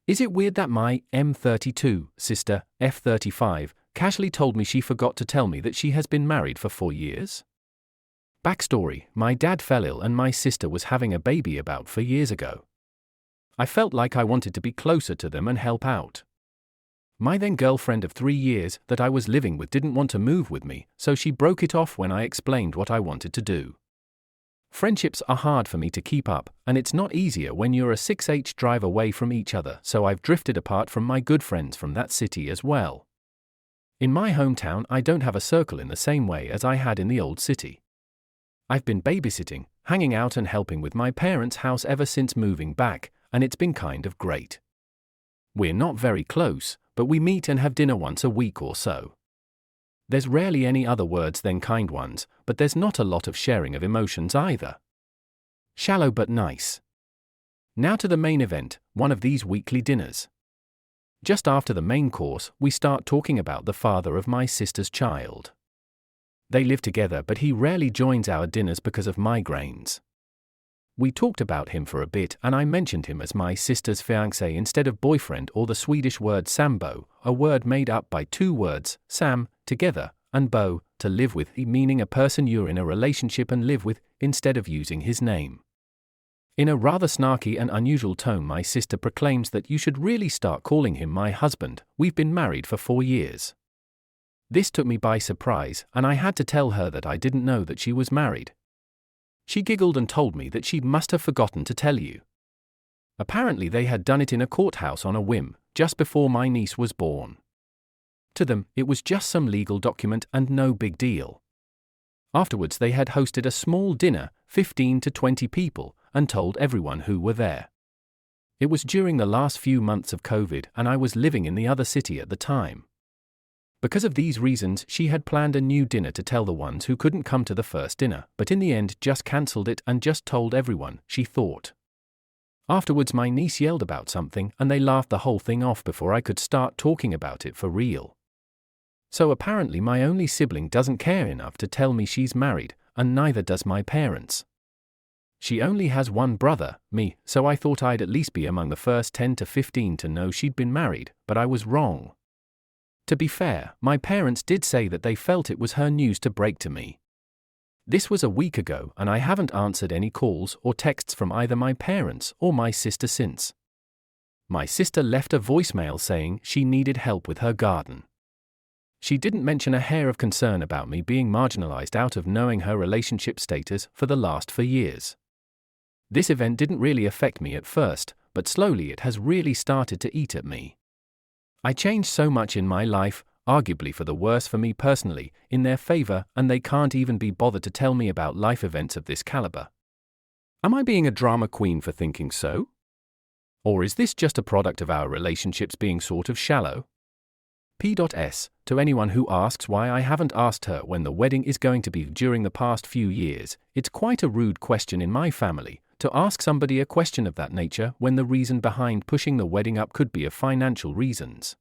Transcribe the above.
Is it weird that my M32 sister, F35, casually told me she forgot to tell me that she has been married for 4 years? Backstory: my dad fell ill and my sister was having a baby about 4 years ago. I felt like I wanted to be closer to them and help out. My then girlfriend of 3 years that I was living with didn't want to move with me, so she broke it off when I explained what I wanted to do. Friendships are hard for me to keep up, and it's not easier when you're a 6-hour drive away from each other, so I've drifted apart from my good friends from that city as well. In my hometown, I don't have a circle in the same way as I had in the old city. I've been babysitting, hanging out and helping with my parents' house ever since moving back, and it's been kind of great. We're not very close, but we meet and have dinner once a week or so. There's rarely any other words than kind ones, but there's not a lot of sharing of emotions either. Shallow but nice. Now to the main event, one of these weekly dinners. Just after the main course, we start talking about the father of my sister's child. They live together, but he rarely joins our dinners because of migraines. We talked about him for a bit, and I mentioned him as my sister's fiancé instead of boyfriend, or the Swedish word sambo, a word made up by 2 words, sam, together, and bo, to live with, meaning a person you're in a relationship and live with, instead of using his name. In a rather snarky and unusual tone, my sister proclaims that you should really start calling him my husband. We've been married for 4 years. This took me by surprise, and I had to tell her that I didn't know that she was married. She giggled and told me that she must have forgotten to tell you. Apparently they had done it in a courthouse on a whim, just before my niece was born. To them, it was just some legal document and no big deal. Afterwards they had hosted a small dinner, 15 to 20 people, and told everyone who were there. It was during the last few months of COVID, and I was living in the other city at the time. Because of these reasons, she had planned a new dinner to tell the ones who couldn't come to the first dinner, but in the end just cancelled it and just told everyone, she thought. Afterwards my niece yelled about something, and they laughed the whole thing off before I could start talking about it for real. So apparently my only sibling doesn't care enough to tell me she's married, and neither does my parents. She only has one brother, me, so I thought I'd at least be among the first 10 to 15 to know she'd been married, but I was wrong. To be fair, my parents did say that they felt it was her news to break to me. This was a week ago, and I haven't answered any calls or texts from either my parents or my sister since. My sister left a voicemail saying she needed help with her garden. She didn't mention a hair of concern about me being marginalized out of knowing her relationship status for the last 4 years. This event didn't really affect me at first, but slowly it has really started to eat at me. I changed so much in my life, arguably for the worse for me personally, in their favor, and they can't even be bothered to tell me about life events of this caliber. Am I being a drama queen for thinking so? Or is this just a product of our relationships being sort of shallow? P.S. To anyone who asks why I haven't asked her when the wedding is going to be during the past few years, it's quite a rude question in my family, to ask somebody a question of that nature when the reason behind pushing the wedding up could be of financial reasons.